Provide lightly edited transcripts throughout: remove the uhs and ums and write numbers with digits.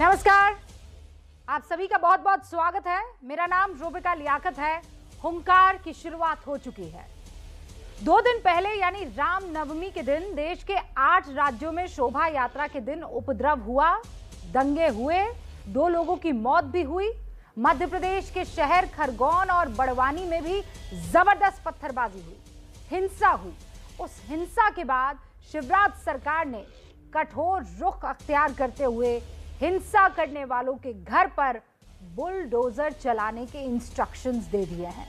नमस्कार, आप सभी का बहुत बहुत स्वागत है। मेरा नाम रूबिका लियाकत है। हुंकार की शुरुआत हो चुकी है। 2 दिन पहले यानी रामनवमी के दिन देश के 8 राज्यों में शोभा यात्रा के दिन उपद्रव हुआ, दंगे हुए, 2 लोगों की मौत भी हुई। मध्य प्रदेश के शहर खरगोन और बड़वानी में भी जबरदस्त पत्थरबाजी हुई, हिंसा हुई। उस हिंसा के बाद शिवराज सरकार ने कठोर रुख अख्तियार करते हुए हिंसा करने वालों के घर पर बुलडोजर चलाने के इंस्ट्रक्शंस दे दिए हैं।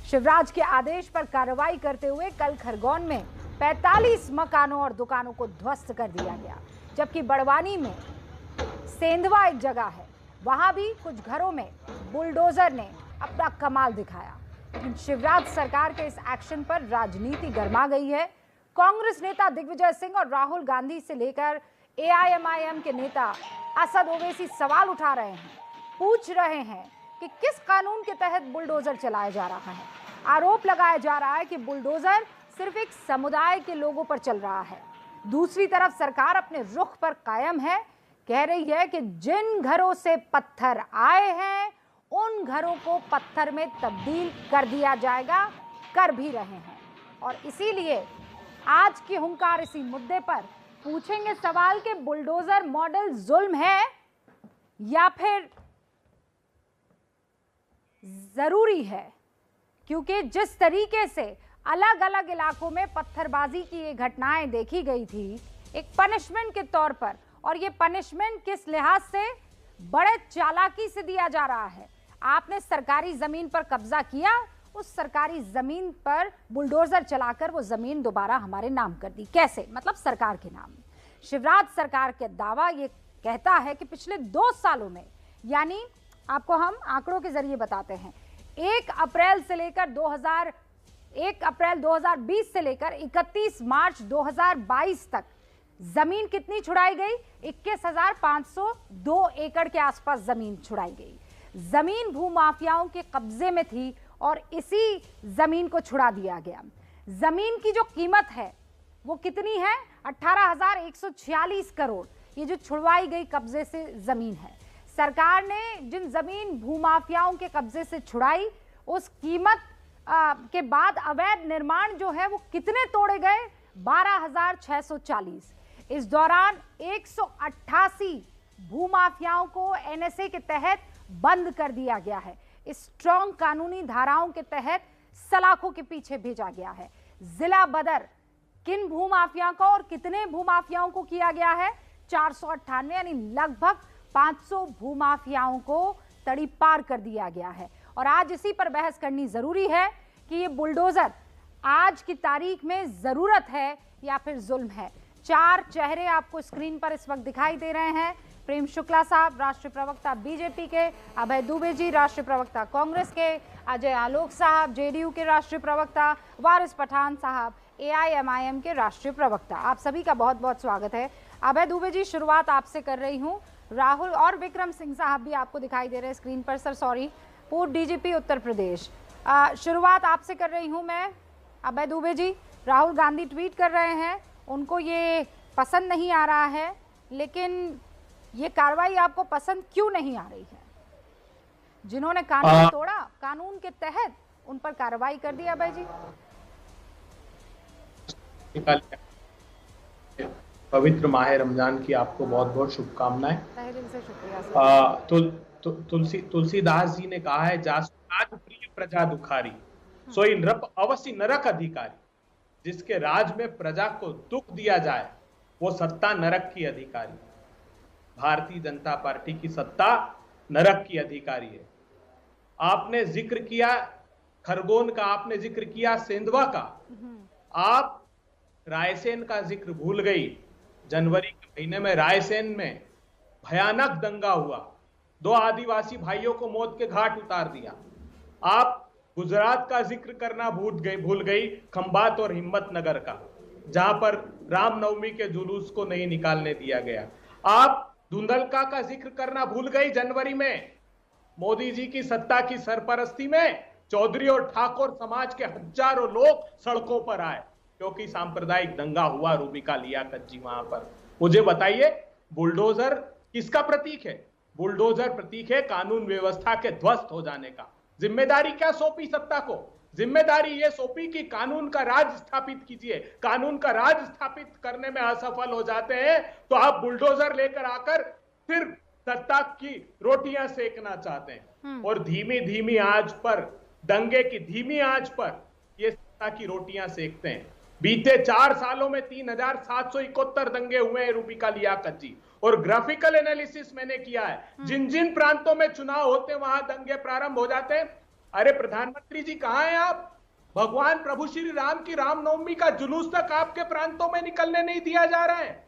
शिवराज के आदेश पर कार्रवाई करते हुए कल खरगोन में 45 मकानों और दुकानों को ध्वस्त कर दिया गया, जबकि बड़वानी में सेंधवा एक जगह है, वहां भी कुछ घरों में बुलडोजर ने अपना कमाल दिखाया। लेकिन शिवराज सरकार के इस एक्शन पर राजनीति गर्मा गई है। कांग्रेस नेता दिग्विजय सिंह और राहुल गांधी से लेकर एआईएमआईएम के नेता असद ओवैसी सवाल उठा रहे हैं, पूछ रहे हैं कि किस कानून के तहत बुलडोजर चलाया जा रहा है। आरोप लगाया जा रहा है कि बुलडोजर सिर्फ एक समुदाय के लोगों पर चल रहा है। दूसरी तरफ सरकार अपने रुख पर कायम है, कह रही है कि जिन घरों से पत्थर आए हैं उन घरों को पत्थर में तब्दील कर दिया जाएगा, कर भी रहे हैं। और इसीलिए आज की हुंकार इसी मुद्दे पर पूछेंगे सवाल कि बुलडोजर मॉडल जुल्म है या फिर जरूरी है, क्योंकि जिस तरीके से अलग अलग इलाकों में पत्थरबाजी की ये घटनाएं देखी गई थी एक पनिशमेंट के तौर पर, और ये पनिशमेंट किस लिहाज से बड़े चालाकी से दिया जा रहा है। आपने सरकारी जमीन पर कब्जा किया, उस सरकारी जमीन पर बुलडोजर चलाकर वो जमीन दोबारा हमारे नाम कर दी। कैसे? मतलब सरकार के नाम। शिवराज सरकार का दावा ये कहता है कि पिछले 2 सालों में, यानी आपको हम आंकड़ों के जरिए बताते हैं, 1 अप्रैल 2020 से लेकर 31 मार्च 2022 तक जमीन कितनी छुड़ाई गई? 21,502 एकड़ के आसपास जमीन छुड़ाई गई। जमीन भूमाफियाओं के कब्जे में थी और इसी जमीन को छुड़ा दिया गया। जमीन की जो कीमत है वो कितनी है? 18,146 करोड़। ये जो छुड़वाई गई कब्जे से जमीन है, सरकार ने जिन जमीन भूमाफियाओं के कब्जे से छुड़ाई, उस कीमत के बाद अवैध निर्माण जो है वो कितने तोड़े गए? 12,640। इस दौरान 188 भूमाफियाओं को एनएसए के तहत बंद कर दिया गया है। स्ट्रॉन्ग कानूनी धाराओं के तहत सलाखों के पीछे भेजा गया है। जिला बदर किन भूमाफिया को और कितने भूमाफियाओं को किया गया है? 498, यानी लगभग 500 भूमाफियाओं को तड़ीपार कर दिया गया है। और आज इसी पर बहस करनी जरूरी है कि ये बुलडोजर आज की तारीख में जरूरत है या फिर जुल्म है। 4 चेहरे आपको स्क्रीन पर इस वक्त दिखाई दे रहे हैं। प्रेम शुक्ला साहब, राष्ट्रीय प्रवक्ता बीजेपी के, अभय दुबे जी, राष्ट्रीय प्रवक्ता कांग्रेस के, अजय आलोक साहब, जेडीयू के राष्ट्रीय प्रवक्ता, वारिस पठान साहब, एआईएमआईएम के राष्ट्रीय प्रवक्ता। आप सभी का बहुत बहुत स्वागत है। अभय दुबे जी, शुरुआत आपसे कर रही हूँ। राहुल और विक्रम सिंह साहब भी आपको दिखाई दे रहे हैं स्क्रीन पर। सर सॉरी, पूर्व डीजीपी उत्तर प्रदेश। शुरुआत आपसे कर रही हूँ मैं। अभय दुबे जी, राहुल गांधी ट्वीट कर रहे हैं, उनको ये पसंद नहीं आ रहा है, लेकिन ये कार्रवाई आपको पसंद क्यों नहीं आ रही है? जिन्होंने कानून तोड़ा, कानून के तहत उन पर कार्रवाई कर दी। अभय जी, पवित्र माह रमजान की आपको बहुत बहुत शुभकामनाएं। तहे दिल से शुक्रिया। तुलसीदास जी ने कहा है, जासु राज प्रिय प्रजा दुखारी, सोई नृप अवश्य नरक अधिकारी। जिसके राज में प्रजा को दुख दिया जाए वो सत्ता नरक की अधिकारी। भारतीय जनता पार्टी की सत्ता नरक की अधिकारी है। आपने जिक्र किया खरगोन का, आपने जिक्र किया सेंधवा का, आप रायसेन का जिक्र भूल गई। जनवरी के महीने में रायसेन में भयानक दंगा हुआ, 2 आदिवासी भाइयों को मौत के घाट उतार दिया। आप गुजरात का जिक्र करना भूल गई, खंभात और हिम्मतनगर का, जहां पर रामनवमी के जुलूस को नहीं निकालने दिया गया। आप धुंधलका का जिक्र करना भूल गई। जनवरी में मोदी जी की सत्ता की सरपरस्ती में चौधरी और ठाकुर समाज के हजारों लोग सड़कों पर आए क्योंकि सांप्रदायिक दंगा हुआ। रूबिका लियाकत जी वहां पर, मुझे बताइए बुलडोजर किसका प्रतीक है? बुलडोजर प्रतीक है कानून व्यवस्था के ध्वस्त हो जाने का। जिम्मेदारी क्या सौंपी सत्ता को? जिम्मेदारी ये सौंपी कि कानून का राज स्थापित कीजिए। कानून का राज स्थापित करने में असफल हो जाते हैं तो आप बुलडोजर लेकर आकर फिर सत्ता की रोटियां सेकना चाहते हैं और धीमी धीमी आंच पर, दंगे की धीमी आंच पर ये सत्ता की रोटियां सेकते हैं। बीते 4 सालों में 3771 दंगे हुए हैं रूबिका लियाकत जी, और ग्राफिकल एनालिसिस मैंने किया है। जिन जिन प्रांतों में चुनाव होते हैं वहां दंगे प्रारंभ हो जाते हैं। अरे प्रधानमंत्री जी कहां हैं आप? भगवान प्रभु श्री राम की रामनवमी का जुलूस तक आपके प्रांतों में निकलने नहीं दिया जा रहा है,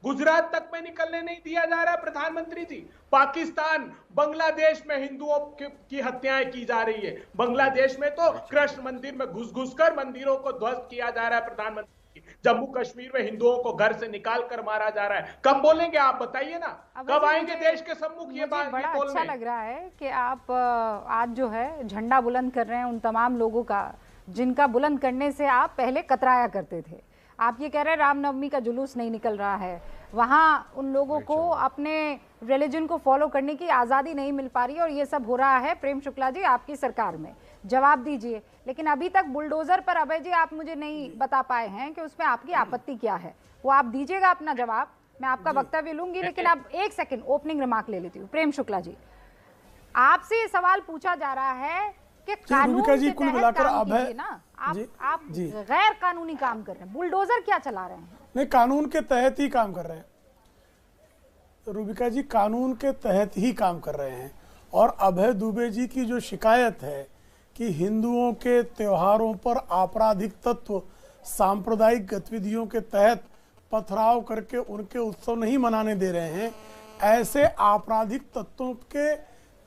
गुजरात तक में निकलने नहीं दिया जा रहा है प्रधानमंत्री जी। पाकिस्तान, बांग्लादेश में हिंदुओं की हत्याएं की जा रही है। बांग्लादेश में तो कृष्ण मंदिर में घुस घुसकर मंदिरों को ध्वस्त किया जा रहा है प्रधानमंत्री। जम्मू कश्मीर में हिंदुओं को घर से निकाल कर मारा जा रहा है। कब बोलेंगे आप? बताइए ना, कब आएंगे देश के सम्मुख ये बात बड़ा बोलने? अच्छा लग रहा है कि आप आज जो है झंडा बुलंद कर रहे हैं उन तमाम लोगों का जिनका बुलंद करने से आप पहले कतराया करते थे। आप ये कह रहे हैं रामनवमी का जुलूस नहीं निकल रहा है, वहाँ उन लोगों को अपने रिलीजन को फॉलो करने की आज़ादी नहीं मिल पा रही है और ये सब हो रहा है प्रेम शुक्ला जी आपकी सरकार में। जवाब दीजिए। लेकिन अभी तक बुलडोजर पर अभय जी आप मुझे नहीं बता पाए हैं कि उसमें आपकी आपत्ति क्या है, वो आप दीजिएगा अपना जवाब। मैं आपका वक्तव्य लूंगी लेकिन अब एक सेकंड ओपनिंग रिमार्क ले लेती हूँ। प्रेम शुक्ला जी, आपसे ये सवाल पूछा जा रहा है कि कानून के तहत काम कीजिए ना, आप गैर कानूनी काम कर रहे हैं, बुलडोजर क्या चला रहे हैं? नहीं, कानून के तहत ही काम कर रहे हैं रूबिका जी, कानून के तहत ही काम कर रहे हैं। और अभय दुबे जी की जो शिकायत है कि हिंदुओं के त्योहारों पर आपराधिक तत्व सांप्रदायिक गतिविधियों के तहत पथराव करके उनके उत्सव नहीं मनाने दे रहे हैं, ऐसे आपराधिक तत्वों के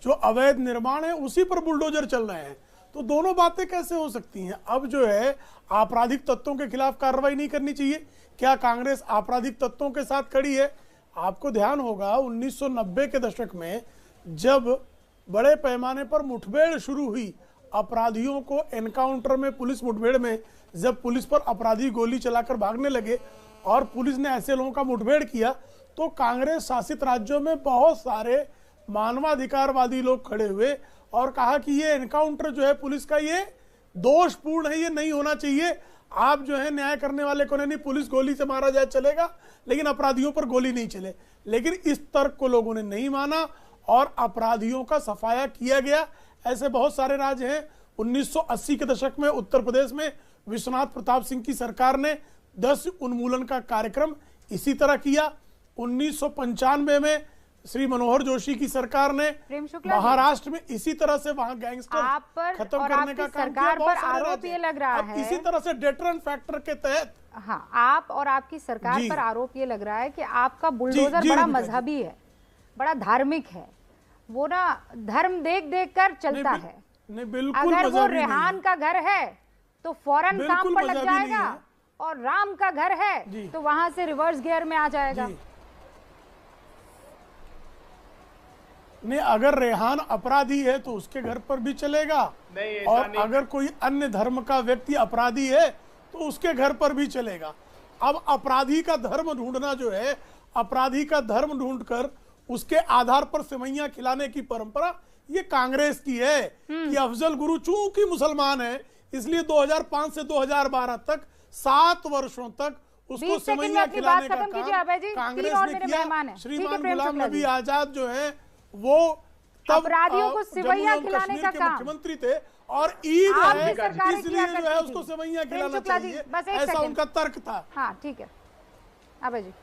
जो अवैध निर्माण है उसी पर बुलडोजर चल रहे हैं। तो दोनों बातें कैसे हो सकती हैं? अब जो है आपराधिक तत्वों के खिलाफ कार्रवाई नहीं करनी चाहिए? क्या कांग्रेस आपराधिक तत्वों के साथ खड़ी है? आपको ध्यान होगा 1990 के दशक में जब बड़े पैमाने पर मुठभेड़ शुरू हुई, अपराधियों को एनकाउंटर में, पुलिस मुठभेड़ में जब पुलिस पर अपराधी गोली चलाकर भागने लगे और पुलिस ने ऐसे लोगों का मुठभेड़ किया, तो कांग्रेस शासित राज्यों में बहुत सारे मानवाधिकारवादी लोग खड़े हुए और कहा कि ये एनकाउंटर जो है पुलिस का ये दोषपूर्ण है, ये नहीं होना चाहिए। आप जो है न्याय करने वाले को नहीं, पुलिस गोली से मारा जाए चलेगा लेकिन अपराधियों पर गोली नहीं चले। लेकिन इस तर्क को लोगों ने नहीं माना और अपराधियों का सफाया किया गया। ऐसे बहुत सारे राज्य हैं। 1980 के दशक में उत्तर प्रदेश में विश्वनाथ प्रताप सिंह की सरकार ने 10 उन्मूलन का कार्यक्रम इसी तरह किया। 1995 में श्री मनोहर जोशी की सरकार ने महाराष्ट्र में इसी तरह से वहां गैंगस्टर खत्म करने का काम किया। पर आरोप ये लग रहा है इसी तरह से डेटरेंट फैक्टर के तहत, हाँ, आप और आपकी सरकार पर आरोप ये लग रहा है कि आपका बुलडोजर बड़ा मजहबी है, बड़ा धार्मिक है, वो ना धर्म देख देख कर चलता है। नहीं, बिल्कुल अगर वो रेहान का घर है तो फौरन काम पर लग जाएगा और राम का घर है तो वहां से रिवर्स गियर में आ जाएगा। नहीं, अगर रेहान अपराधी है तो उसके घर पर भी चलेगा, और अगर कोई अन्य धर्म का व्यक्ति अपराधी है तो उसके घर पर भी चलेगा। अब अपराधी का धर्म ढूंढना जो है, अपराधी का धर्म ढूंढकर उसके आधार पर सेवैयां खिलाने की परंपरा ये कांग्रेस की है कि अफजल गुरु चूंकि मुसलमान है इसलिए 2005 से 2012 तक 7 वर्षों तक उसको सेवैयां खिलाने का काम कांग्रेस ने किया। श्रीमान गुलाम नबी आजाद जो है वो तब अपराधियों को सेवैयां खिलाने का काम मुख्यमंत्री थे और ईद है इसलिए जो है उसको सेवैयां खिलाना चाहिए, ऐसा उनका तर्क था। हाँ ठीक है अभय जी।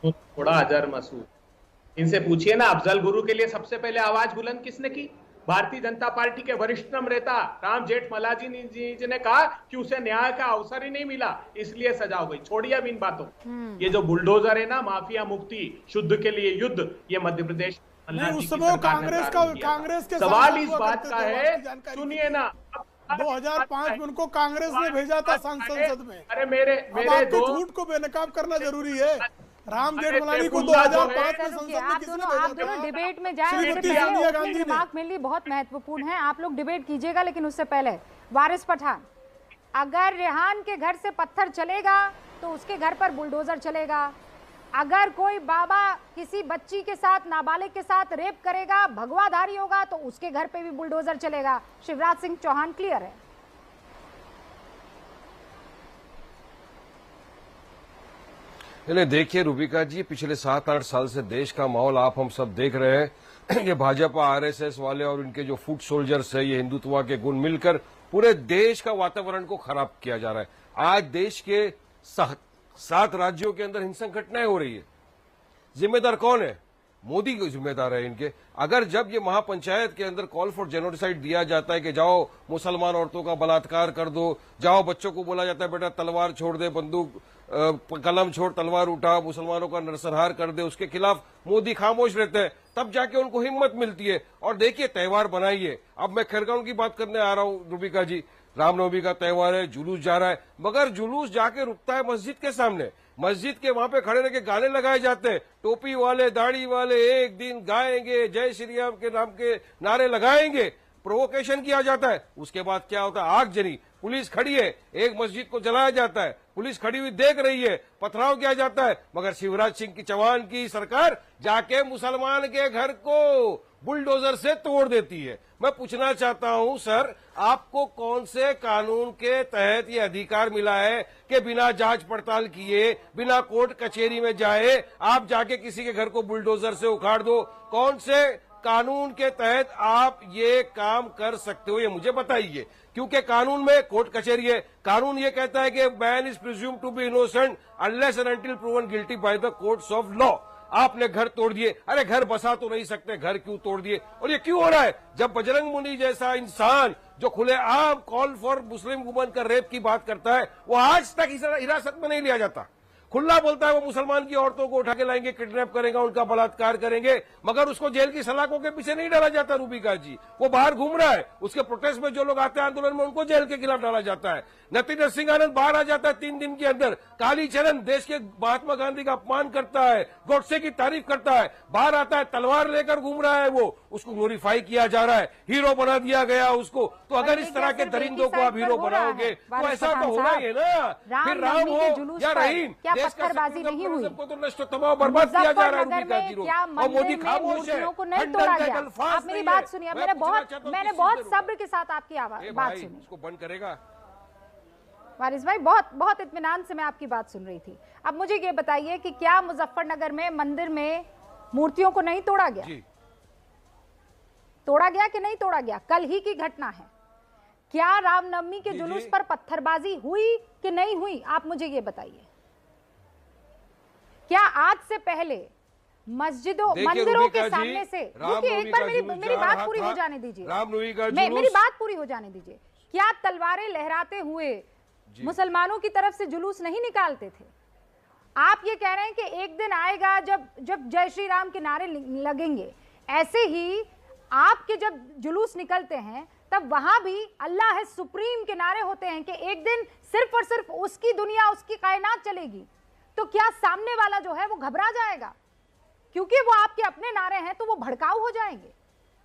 थोड़ा अजर मसूद, इनसे पूछिए ना अफजल गुरु के लिए सबसे पहले आवाज बुलंद किसने की? भारतीय जनता पार्टी के वरिष्ठतम नेता राम जेठमलानी जी ने कहा कि उसे न्याय का अवसर ही नहीं मिला इसलिए सजा हो गई। छोड़िए अब इन बातों। ये जो बुलडोजर है ना, माफिया मुक्ति, शुद्ध के लिए युद्ध, ये मध्य प्रदेश उस समय कांग्रेस के सवाल इस बात का है, सुनिए ना, 2005 में उनको कांग्रेस ने भेजा था संसद में। अरे मेरे झूठ को बेनकाब करना जरूरी है। राम जेठमलानी को 2005 में संसद में किसने भेजा था? आप दोनों डिबेट में जाएं, उससे पहले ओपनिंग रिमार्क मेरे लिए बहुत महत्वपूर्ण है। आप लोग डिबेट कीजिएगा लेकिन उससे पहले वारिस पठान, अगर रेहान के घर से पत्थर चलेगा तो उसके घर पर बुलडोजर चलेगा। अगर कोई बाबा किसी बच्ची के साथ, नाबालिग के साथ रेप करेगा, भगवाधारी होगा, तो उसके घर पे भी बुलडोजर चलेगा। शिवराज सिंह चौहान क्लियर है। नहीं, देखिए रूबिका जी, पिछले 7-8 साल से देश का माहौल आप हम सब देख रहे हैं। ये भाजपा, आरएसएस वाले और इनके जो फुट सोल्जर्स है, ये हिंदुत्व के गुण मिलकर पूरे देश का वातावरण को खराब किया जा रहा है। आज देश के 7 राज्यों के अंदर हिंसक घटनाएं हो रही है। जिम्मेदार कौन है? मोदी को जिम्मेदार है इनके। अगर जब ये महापंचायत के अंदर कॉल फॉर जेनोसाइड दिया जाता है कि जाओ मुसलमान औरतों का बलात्कार कर दो, जाओ बच्चों को बोला जाता है बेटा तलवार छोड़ दे, बंदूक कलम छोड़, तलवार उठा, मुसलमानों का नरसंहार कर दे, उसके खिलाफ मोदी खामोश रहते हैं, तब जाके उनको हिम्मत मिलती है। और देखिए, त्योहार बनाइए। अब मैं खैरगांव की बात करने आ रहा हूं रूबिका जी। रामनवमी का त्योहार है, जुलूस जा रहा है, मगर जुलूस जाके रुकता है मस्जिद के सामने। मस्जिद के वहां पे खड़े रह के गाने लगाए जाते हैं। टोपी वाले, दाढ़ी वाले एक दिन गाएंगे, जय श्री राम के नाम के नारे लगाएंगे, प्रोवोकेशन किया जाता है। उसके बाद क्या होता है? आगजनी, पुलिस खड़ी है, एक मस्जिद को जलाया जाता है, पुलिस खड़ी हुई देख रही है, पथराव किया जाता है, मगर शिवराज सिंह की चौहान की सरकार जाके मुसलमान के घर को बुलडोजर से तोड़ देती है। मैं पूछना चाहता हूं सर, आपको कौन से कानून के तहत ये अधिकार मिला है कि बिना जांच पड़ताल किए, बिना कोर्ट कचहरी में जाए आप जाके किसी के घर को बुलडोजर से उखाड़ दो? कौन से कानून के तहत आप ये काम कर सकते हो, ये मुझे बताइए। क्योंकि कानून में कोर्ट कचहरी है। कानून ये कहता है कि man is presumed to be innocent unless and until proven guilty by the courts of law. आपने घर तोड़ दिए। अरे घर बसा तो नहीं सकते, घर क्यों तोड़ दिए? और ये क्यों हो रहा है? जब बजरंग मुनि जैसा इंसान जो खुलेआम कॉल फॉर मुस्लिम वुमन का रेप की बात करता है, वो आज तक हिरासत में नहीं लिया जाता। खुला बोलता है वो मुसलमान की औरतों को उठा के लाएंगे, किडनैप करेंगे, उनका बलात्कार करेंगे, मगर उसको जेल की सलाखों के पीछे नहीं डाला जाता रूबिका जी। वो बाहर घूम रहा है, उसके प्रोटेस्ट में जो लोग आते हैं आंदोलन में, उनको जेल के खिलाफ डाला जाता है। नतीजन सिंह आनंद बाहर आ जाता है 3 दिन के अंदर। कालीचरण देश के महात्मा गांधी का अपमान करता है, गोडसे की तारीफ करता है, बाहर आता है, तलवार लेकर घूम रहा है, वो उसको ग्लोरीफाई किया जा रहा है, हीरो बना दिया गया उसको। तो अगर इस तरह के दरिंदों को आप हीरो बनाओगे तो ऐसा तो होना ही है ना। फिर राम हो या रहीम, पत्थरबाजी नहीं हुई, तो नष्ट तबाह बर्बाद किया जा रहा है रूबिका जी। और मोदी खामोश है, को नहीं तोड़ा गया। आप मेरी बात सुनिए, मैंने बहुत सब्र के साथ आपकी बात सुनी। इसको बंद करेगा वारिस भाई, बहुत इत्मीनान से मैं आपकी बात सुन रही थी। अब मुझे ये बताइए कि क्या मुजफ्फरनगर में मंदिर में मूर्तियों को नहीं तोड़ा गया? तोड़ा गया कि नहीं तोड़ा गया? कल ही की घटना है। क्या रामनवमी के जुलूस पर पत्थरबाजी हुई कि नहीं हुई? आप मुझे ये बताइए। क्या आज से पहले मस्जिदों, मंदिरों के सामने से, रुकिए एक बार मेरी बात पूरी हो जाने दीजिए, मेरी बात पूरी हो जाने दीजिए। क्या तलवारें लहराते हुए मुसलमानों की तरफ से जुलूस नहीं निकालते थे? आप ये कह रहे हैं कि एक दिन आएगा जब जय श्री राम के नारे लगेंगे। ऐसे ही आपके जब जुलूस निकलते हैं तब वहां भी अल्लाह है सुप्रीम के नारे होते हैं कि एक दिन सिर्फ और सिर्फ उसकी दुनिया, उसकी कायनात चलेगी। तो क्या सामने वाला जो है वो घबरा जाएगा? क्योंकि वो आपके अपने नारे हैं तो वो भड़काऊ हो जाएंगे।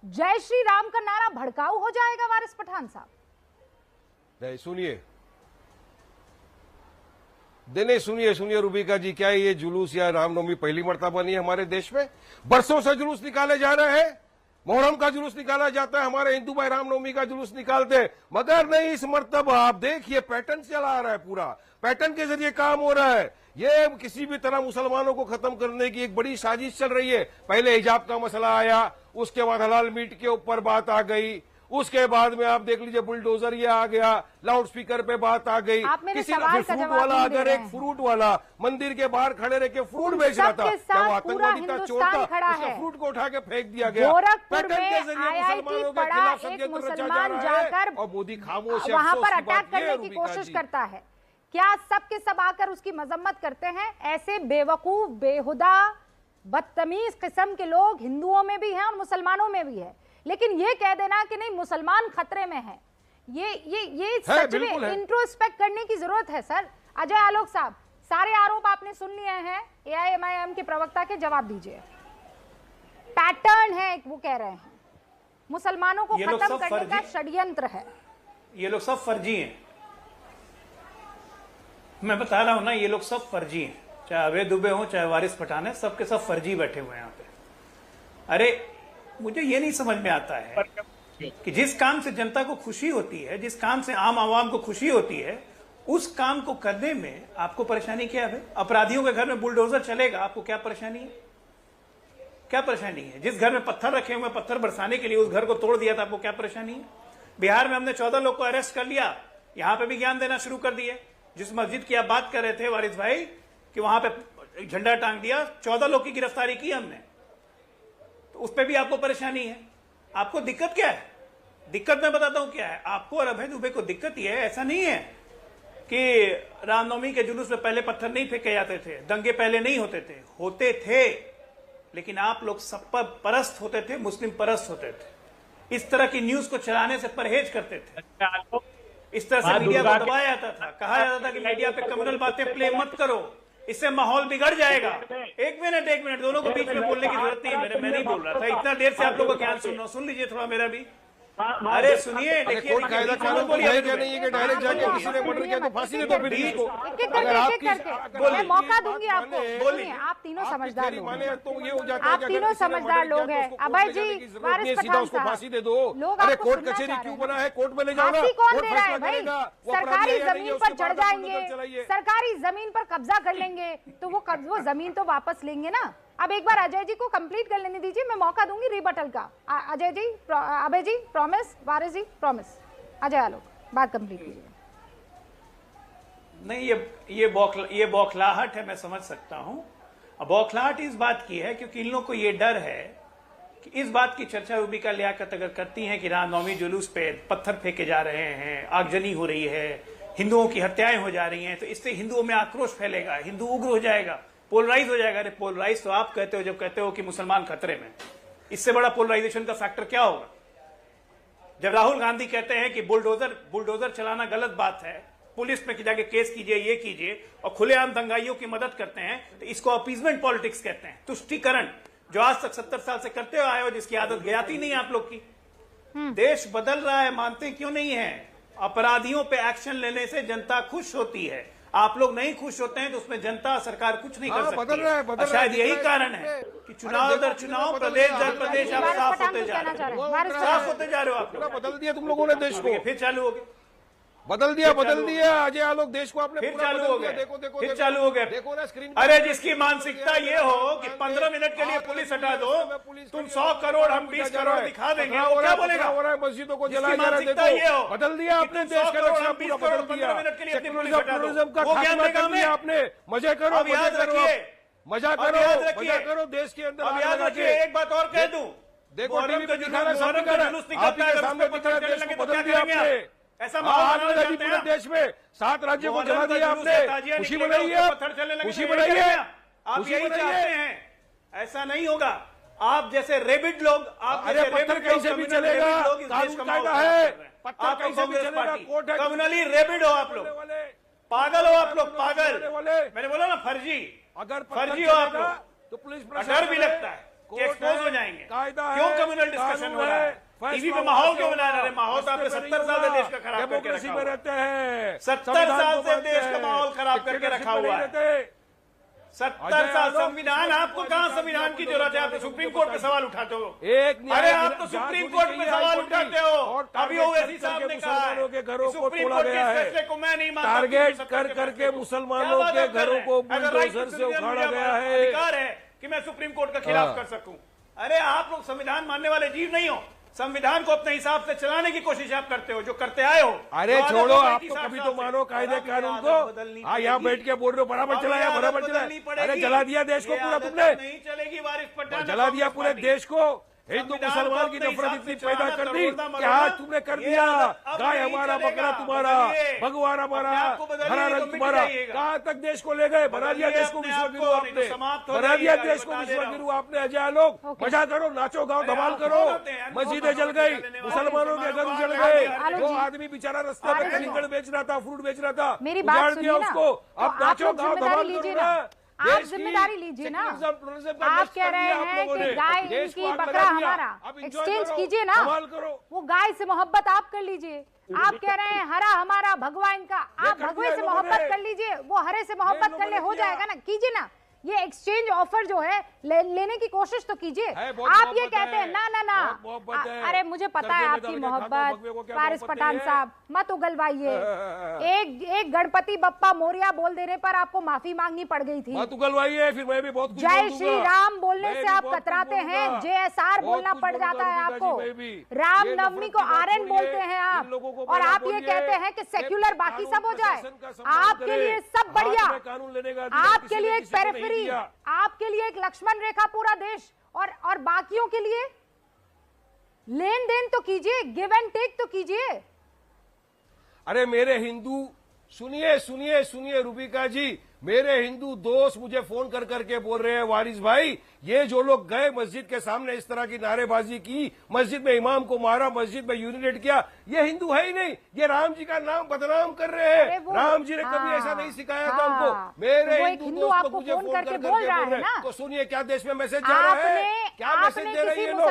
जय श्री राम का नारा भड़काऊ हो जाएगा वारिस पठान साहब? नहीं, सुनिए रूबिका जी, क्या ये जुलूस या रामनवमी पहली मर्तबा नहीं है हमारे देश में? बरसों से जुलूस निकाले जा रहे हैं। मोहर्रम का जुलूस निकाला जाता है, हमारे हिंदू भाई रामनवमी का जुलूस निकालते हैं, मगर नहीं, इस मर्तबा आप देखिए पैटर्न चला आ रहा है, पूरा पैटर्न के जरिए काम हो रहा है। ये किसी भी तरह मुसलमानों को खत्म करने की एक बड़ी साजिश चल रही है। पहले हिजाब का मसला आया, उसके बाद हलाल मीट के ऊपर बात आ गई, उसके बाद में आप देख लीजिए बुलडोजर ये आ गया, लाउड स्पीकर पे बात आ गई। किसी ने फ्रूट वाला, अगर एक फ्रूट वाला मंदिर के बाहर खड़े रह के फ्रूट बेच रहा था, क्या वो आतंकवादी था, चोर था? उसका फ्रूट को उठा के फेंक दिया गया। गोरखपुर में मुसलमानों के खिलाफ षड्यंत्र मुसलमान जाकर और मोदी खामोश है, वहां पर अटैक करने की कोशिश करता है। क्या सब के सब आकर उसकी मजम्मत करते हैं? ऐसे बेवकूफ, बेहुदा, बदतमीज किस्म के लोग हिंदुओं में भी हैं और मुसलमानों में भी है। लेकिन ये कह देना कि नहीं मुसलमान खतरे में है, ये सच में इंट्रोस्पेक्ट करने की जरूरत है सर। अजय आलोक साहब, सारे आरोप आपने सुन लिए हैं, एआईएमआईएम के प्रवक्ता के, जवाब दीजिए। पैटर्न है, वो कह रहे हैं मुसलमानों को खत्म करने का षड्यंत्र है। ये लोग सब फर्जी हैं, मैं बता रहा हूं ना, ये लोग सब फर्जी हैं। चाहे अभय दुबे हो, चाहे वारिस पठान है, सबके सब फर्जी बैठे हुए हैं यहाँ पे। अरे मुझे ये नहीं समझ में आता है कि जिस काम से जनता को खुशी होती है, जिस काम से आम आवाम को खुशी होती है, उस काम को करने में आपको परेशानी क्या है? अपराधियों के घर में बुलडोजर चलेगा, आपको क्या परेशानी है? क्या परेशानी है? जिस घर में पत्थर रखे हुए, पत्थर बरसाने के लिए उस घर को तोड़ दिया था, आपको क्या परेशानी है? बिहार में हमने 14 लोग को अरेस्ट कर लिया, यहां पे भी ज्ञान देना शुरू कर दिए। जिस मस्जिद की आप बात कर रहे थे वारिस भाई, कि वहां पे झंडा टांग दिया, 14 लोग की गिरफ्तारी की हमने, तो उस पर भी आपको परेशानी है। आपको दिक्कत क्या है? दिक्कत मैं बताता हूं क्या है आपको और अभय दुबे को। दिक्कत यह है, ऐसा नहीं है कि रामनवमी के जुलूस में पहले पत्थर नहीं फेंके जाते थे, दंगे पहले नहीं होते थे, लेकिन आप लोग सब पर परस्त होते थे, मुस्लिम परस्त होते थे, इस तरह की न्यूज को चलाने से परहेज करते थे, इस तरह से मीडिया को दबाया जाता था, कहा जाता था कि मीडिया पे कम्युनल बातें प्ले मत करो, इससे माहौल बिगड़ जाएगा। एक मिनट, दोनों को बीच में बोलने की जरूरत नहीं है। मैं नहीं बोल रहा था, इतना देर से आप लोगों का ख्याल सुन रहा हूं, सुन लीजिए थोड़ा मेरा भी। अरे सुनिए, देखिए कोर्ट कायदा कानून तो है क्या नहीं है कि डायरेक्ट जाके किसी ने मर्डर किया तो फांसी दे दो फिर इसको। अगर आपकी मैं मौका दूंगी आपको। बोलिए, आप तीनों समझदार लोग हैं, तो ये हो जाता है आप तीनों समझदार लोग हैं। अभय जी, वारिस पठान उसको फांसी दे दो। लोग अरे आपको कोर्ट सुनना कचहरी चाह क्यों रहे बना है? कोर्ट में ले जाओ ना, फांसी कौन कोर्ट दे रहा है फैसला भाई? करेगा। वो सरकारी अपराधी है जमीन नहीं, पर उसके चढ़ बाद आप जाएंगे, चलाइए। सरकारी जमीन पर कब्जा कर लेंगे, तो वो जमीन तो वापस लेंगे ना। अब एक बार अजय जी को कंप्लीट कर लेने दीजिए, मैं मौका दूंगी रिबटल का। अजय जी, अभय जी प्रॉमिस, वारिस जी प्रॉमिस, अजय आलोक बात कंप्लीट कीजिए। नहीं, ये बौखलाहट है, मैं समझ सकता हूं। बौखलाहट इस बात की है क्योंकि इन लोगों को ये डर है कि इस बात की चर्चा रूबिका लियाकत अगर करती हैं कि रामनवमी जुलूस पे पत्थर फेंके जा रहे हैं, आगजनी हो रही है, हिंदुओं की हत्याएं हो जा रही हैं, तो इससे हिंदुओं में आक्रोश फैलेगा, हिंदू उग्र हो जाएगा, पोलराइज हो जाएगा। अरे पोलराइज तो आप कहते हो जब कहते हो कि मुसलमान खतरे में, इससे बड़ा पोलराइजेशन का फैक्टर क्या होगा? जब राहुल गांधी कहते हैं कि बुलडोजर चलाना गलत बात है, पुलिस में जाके केस कीजिए, ये कीजिए, और खुलेआम दंगाइयों की मदद करते हैं, तो इसको अपीजमेंट पॉलिटिक्स कहते हैं, तुष्टीकरण, जो आज तक 70 साल से करते हुए आए हो, जिसकी आदत गयाती नहीं है आप लोग की। देश बदल रहा है, मानते क्यों नहीं है? अपराधियों पे एक्शन लेने से जनता खुश होती है, आप लोग नहीं खुश होते हैं तो उसमें जनता सरकार कुछ नहीं कर सकती। बदल रहा है, शायद यही कारण है कि चुनाव दर चुनाव, प्रदेश दर प्रदेश आप साफ होते जा रहे हो, साफ होते जा रहे हो। आप लोग बदल दिया तुम लोगों ने देश को, फिर चालू हो गए, बदल दिया अजय आलोक देश को आपने फिर पूरा चालू बदल हो दिया। गए, देखो फिर चालू हो गए। देखो ना स्क्रीन। अरे जिसकी मानसिकता ये हो कि 15 मिनट के लिए पुलिस हटा दो, तुम 100 करोड़ हम 20 करोड़ दिखा देंगे, वो क्या बोलेगा? हो रहा है मस्जिदों को जिसकी जलाया जा रहा है। मानसिकता ये हो, देखो बदल दिया आपने कि तुम देश 100 का करोड़ नक्शा हम 20 पूरा करोड़ बदल दिया। 15 मिनट के लिए अपनी पुलिस हटा दो, सेक्युलरिज्म का वो खात्मा ज्ञान कर देगा दिया आपने। मजा करो, अब याद रखिए, मजा अब करो, याद रखिए, मजा करो देश के अंदर। अब याद रखिए, एक बात और कह दूं, देखो टीवी पे दिखा रहा है, मुहर्रम का जुलूस निकलता है, अगर उसमें पत्थर चलने लगे तो क्या करेंगे आप? ऐसा माहौल बनाना चाहते हैं पूरे देश में 7 राज्यों को जला दिया आपने, खुशी बनाई है, खुशी बनाई है, आप यही चाहते हैं। ऐसा नहीं होगा। आप जैसे रेबिड लोग, आप अरे पत्थर कहीं से भी चलेगा, कानून कायदा है, पत्थर कहीं से भी चलेगा, कोर्ट है, कम्युनली रेबिड हो आप लोग, पागल हो आप लोग, पागल। मैंने बोला ना फर्जी, अगर फर्जी हो आप लोग, तो पुलिस डर भी लगता है कि एक्सपोज हो जाएंगे। क्यों कम्युनल डिस्कशन हो रहा है? टीवी पे माहौल क्यों बना रहे? माहौल तो आपने 70 साल से देश का खराब करके रखा हुआ है। रहते हैं 70 साल से देश का माहौल खराब करके रखा हुआ है। 70 साल संविधान, आपको कहां संविधान की जरूरत है? आप तो सुप्रीम कोर्ट पे सवाल उठाते हो। अरे आप तो सुप्रीम कोर्ट पे सवाल उठाते हो। अभी ओवैसी साहब ने कहा है सुप्रीम कोर्ट के फैसले को मैं नहीं मानता। टारगेट कर करके मुसलमानों के घरों को बुलडोजर से उखाड़ा गया है। अधिकार है कि मैं सुप्रीम कोर्ट का खिलाफ कर सकूं। अरे आप लोग संविधान मानने वाले जीव नहीं हो। संविधान को अपने हिसाब से चलाने की कोशिश आप करते हो, जो करते आए हो। अरे छोड़ो, आप तो कभी तो मानो कायदे कानून को। हाँ, यहाँ बैठ के बोल रहे हो बराबर चलाया, बराबर चलाया। अरे जला दिया देश को पूरा तुमने, नहीं चलेगी वारिस पठान, जला दिया पूरे देश को। हिंदू मुसलमान की नफरत इतनी पैदा कर दी कि आज तुमने कर दिया। गाय हमारा, बकरा तुम्हारा, भगवान हमारा, हरा रंग तुम्हारा। कहाँ तक देश को ले गए? बना दिया देश को विश्वगुरु आपने, बना दिया देश को विश्वगुरु आपने। अजय लोग मजा करो, नाचो गाओ, धमाल करो। मस्जिदें जल गई, मुसलमानों के घर जल गए। वो आदमी बेचारा रास्ते में कलिंगड़ बेच रहा था, फ्रूट बेच रहा था, मेरी बात सुनिए ना, उसको। अब नाचो गाओ, धमाल करो ना। आप जिम्मेदारी लीजिए ना। आप कह रहे हैं कि गाय इनकी बकरा हमारा, एक्सचेंज कीजिए ना, वो गाय से मोहब्बत आप कर लीजिए। आप कह रहे हैं हरा हमारा भगवा इनका, आप भगवे से मोहब्बत कर लीजिए, वो हरे से मोहब्बत कर ले, हो जाएगा ना, कीजिए ना। ये एक्सचेंज ऑफर जो है लेने की कोशिश तो कीजिए। आप ये कहते हैं ना ना ना, अरे मुझे पता है आपकी मोहब्बत वारिस पठान साहब, मत उगलवाइए। एक गणपति बप्पा मोरिया बोल देने पर आपको माफी मांगनी पड़ गई थी। मत उगलवाइए, फिर मैं भी बहुत जय श्री राम बोलने से आप कतराते हैं, JSR बोलना पड़ जाता है आपको। राम नवमी को RN बोलते हैं आप, और आप ये कहते हैं कि सेक्युलर बाकी सब हो जाए। आपके लिए सब बढ़िया, आपके लिए एक पेरिफेरी, आपके लिए एक लक्ष्मण रेखा पूरा देश, और बाकियों के लिए लेन देन तो कीजिए, गिव एंड टेक तो कीजिए। अरे मेरे हिंदू, सुनिए सुनिए सुनिए रूबिका जी, मेरे हिंदू दोस्त मुझे फोन कर करके बोल रहे हैं, वारिस भाई ये जो लोग गए मस्जिद के सामने इस तरह की नारेबाजी की, मस्जिद में इमाम को मारा, मस्जिद में यूरिनेट किया, ये हिंदू है ही नहीं, ये राम जी का नाम बदनाम कर रहे हैं। राम जी ने कभी ऐसा नहीं सिखाया था हमको। मेरे हिंदू दोस्त को मुझे फोन कर करके बोल रहे हैं, तो सुनिए क्या देश में मैसेज जा रहा है, क्या मैसेज दे रही है लोग।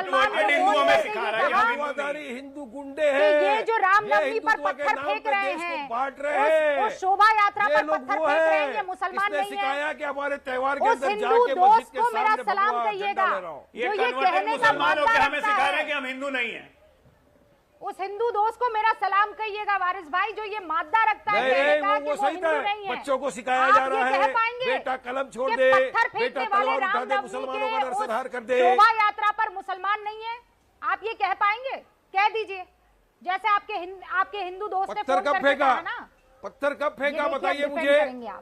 हिंदू गुंडे हैं, ये जो रामनवमी पर पत्थर फेंक रहे हैं, बांट रहे हैं, शोभा यात्रा पर पत्थर फेंक रहे हैं, ये मुसलमान नहीं है। सिखाया कि हमारे त्योहार के अंदर हिंदू जाके दोस्त मस्जिद को के मेरा सामने सलाम कहिएगा, ये जो ये कन्वर्टेड कहने का मुसलमान होकर हमें मानता सिखा रहे है हैं कि हम हिंदू नहीं हैं। उस हिंदू दोस्त को मेरा सलाम कहिएगा वारिस भाई, जो ये मादा रखता है कहने का कि वो हिंदू नहीं है। बच्चों को सिखाया जा रहा है, बेटा कलम छोड़ दे, बेटा तलवार उठा दे, मुसलमानों का नरसंहार कर दे। शोभा यात्रा पर मुसलमान नहीं है, आप ये कह पाएंगे? कह दीजिए, जैसे आपके हिंदू दोस्त ने पत्थर फोन कब करके फेंका, कहा ना। पत्थर कब फेंका बताइए मुझे।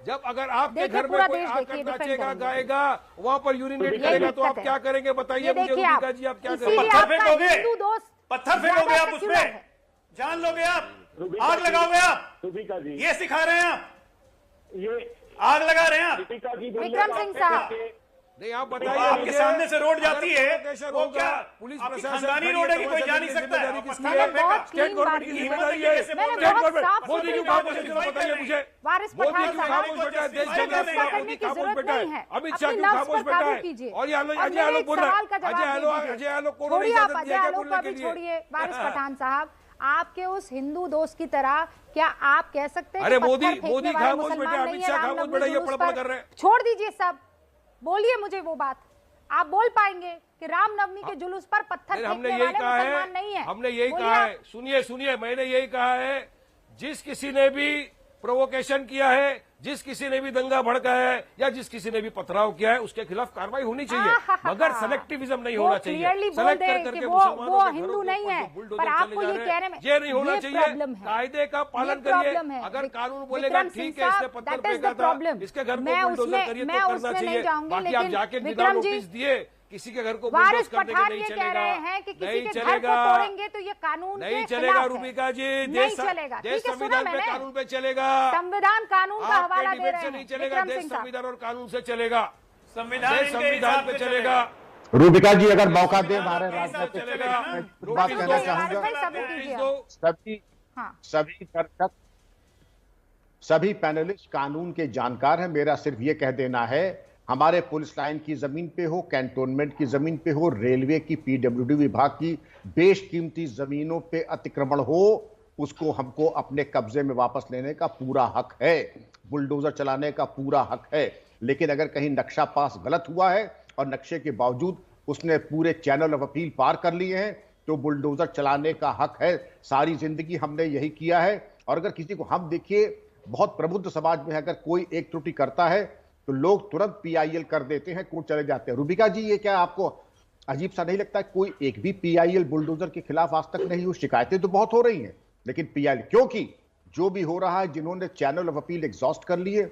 जब अगर आपके घर में कोई आकर नाचेगा गाएगा, वहाँ पर यूरिनेट करेगा, तो आप क्या करेंगे बताइए मुझे रूबिका जी, आप क्या करेंगे? पत्थर फेंकोगे, हिंदू दोस्त पत्थर फेंकोगे आप, उसमें जान लोगे आप, आग लगाओगे आप, ये सिखा रहे हैं आप, ये आग लगा रहे हैं आप। विक्रम सिंह साहब, नहीं आप बताइए, आपके सामने से रोड जाती है, वो क्या पुलिस आपकी प्रशासन खानदानी रोड है कि कोई जा नहीं सकता है? स्टेट गवर्नमेंट की जिम्मेदारी है, स्टेट गवर्नमेंट। मोदी क्यों खामोश है बताइए मुझे, वारिस मोदी पठान क्यों साहब, खामोश बैठा है, देश चल रहा है, मोदी खामोश बैठा है, अमित शाह अपनी क्यों नफ्स खामोश पर बैठा काबू है, कीजिए। और ये और अजय मेरे आलोक एक बोल रहा सवाल का है, जवाब दे दीजिए। अजय आलोक को छोड़िए आप, अजय आलोक बोलने का के भी लिए। छोड़िए, वारिस पठान साहब, आपके उस हिंदू दोस्त की तरह क्या आप कह सकते हैं अरे कि मोदी पत्थर फेंकने मोदी वाले खामोश मुसलमान बैठा, नहीं अमित है, शाह खामोश रामनवमी बैठा, ये जुलूस पड़पड़ पर? कर रहे हैं। छोड़ दीजिए सब, बोलिए मुझे वो बात, आप बोल पाएंगे कि रामनवमी के जुलूस पर पत्थर हमने फेंकने यही वाले कहा मुसलमान नहीं है, है? हमने यही बोलिए कहा आप। है, सुनिए सुनिए, मैंने यही कहा है, जिस किसी ने भी प्रोवोकेशन किया है, जिस किसी ने भी दंगा भड़काया है, या जिस किसी ने भी पथराव किया है, उसके खिलाफ कार्रवाई होनी चाहिए, मगर सेलेक्टिविज्म नहीं होना चाहिए। क्लियरली बोल दे कि वो हिंदू नहीं है, पर आपको ये कहने में ये नहीं होना चाहिए। प्रॉब्लम है, कायदे का पालन करिए। अगर कानून बोलेगा ठीक है इसने पत्थर फेंका था, इसके घर को बुलडोजर करिए तो करना चाहिए, बाकी आप जाके बिना नोटिस दिए किसी के घर को वारिस बुलडोज करने पठान नहीं ये चलेगा, कह रहे हैं कि किसी नहीं के घर को चलेगा, तोड़ेंगे तो ये कानून नहीं के चलेगा खिलाफ है। रूबिका जी, नहीं चलेगा, देश ठीक है, सुना संविधान पे मैंने, कानून पे चलेगा, संविधान कानून का हवाला आपके दे डिबेट रहे से हैं नहीं चलेगा, विक्रम देश सिंह साहब। संविधान और कानून से चलेगा, संविधान देश संविधान पे चलेगा। रूबिका जी अगर मौका दे हमारे राजनीतिक चलेगा, बात करना चाहूंगा। सभी पैनलिस्ट कानून के जानकार हैं। मेरा सिर्फ ये कह देना है, हमारे पुलिस लाइन की जमीन पे हो, कैंटोनमेंट की जमीन पे हो, रेलवे की, पीडब्ल्यूडी विभाग की बेशकीमती जमीनों पे अतिक्रमण हो, उसको हमको अपने कब्जे में वापस लेने का पूरा हक है, बुलडोजर चलाने का पूरा हक है। लेकिन अगर कहीं नक्शा पास गलत हुआ है और नक्शे के बावजूद उसने पूरे चैनल ऑफ अपील पार कर लिए हैं, तो बुलडोजर चलाने का हक है। सारी जिंदगी हमने यही किया है। और अगर किसी को, हम देखिए बहुत प्रबुद्ध समाज में अगर कोई एक त्रुटि करता है तो लोग तुरंत PIL कर देते हैं, कोर्ट चले जाते हैं। रूबिका जी, ये क्या आपको अजीब सा नहीं लगता है? कोई एक भी PIL बुलडोजर के खिलाफ आज तक नहीं हुई। शिकायतें तो बहुत हो रही हैं, लेकिन PIL, क्योंकि जो भी हो रहा है, जिन्होंने चैनल ऑफ अपील एग्जॉस्ट कर लिए,